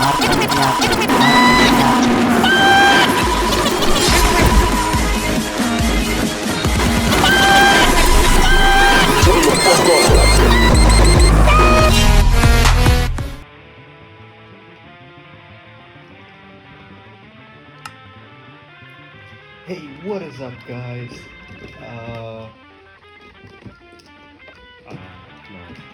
Hey, what is up, guys?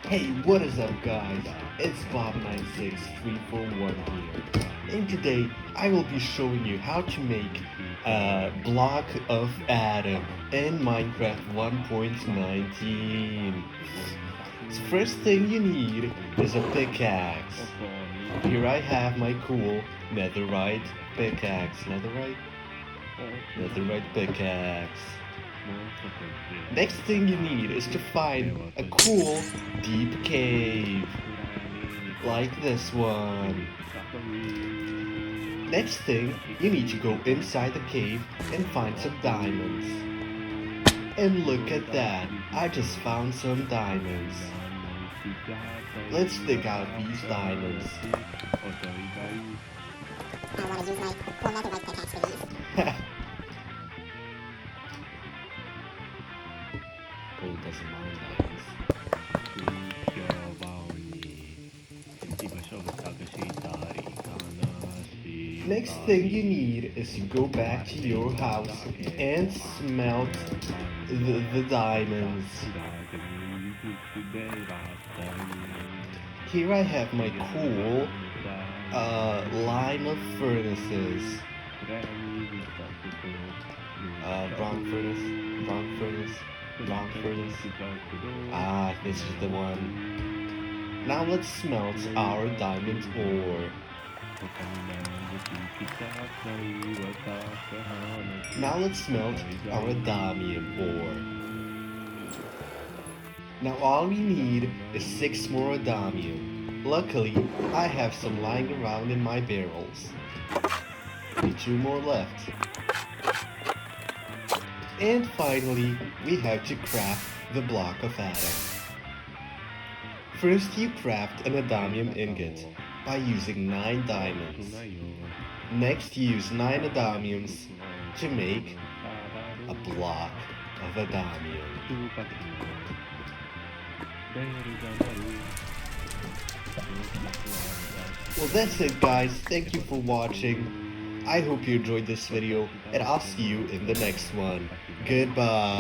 Hey, what is up, guys? It's Bob96341 here. And today, I will be showing you how to make a block of Adam in Minecraft 1.19. So first thing you need is a pickaxe. Here I have my cool netherite pickaxe. Netherite pickaxe. Next thing you need is to find a cool deep cave, like this one. Next thing, you need to go inside the cave and find some diamonds. And look at that, I just found some diamonds. Let's dig out these diamonds. I want to use my cool netherite pickaxe for these. Cole doesn't mind diamonds. Next thing you need is to go back to your house and smelt the diamonds. Here I have my cool line of furnaces. Bronze furnace. Ah, this is the one. Now let's smelt our diamond ore. Now let's smelt our adamantium ore. Now all we need is 6 more adamantium. Luckily, I have some lying around in my barrels. Only 2 more left. And finally, we have to craft the block of Adam. First you craft an adamantium ingot by using 9 diamonds. Next use 9 adamantiums to make a block of adamantium. Well, that's it, guys. Thank you for watching. I hope you enjoyed this video, and I'll see you in the next one. Goodbye.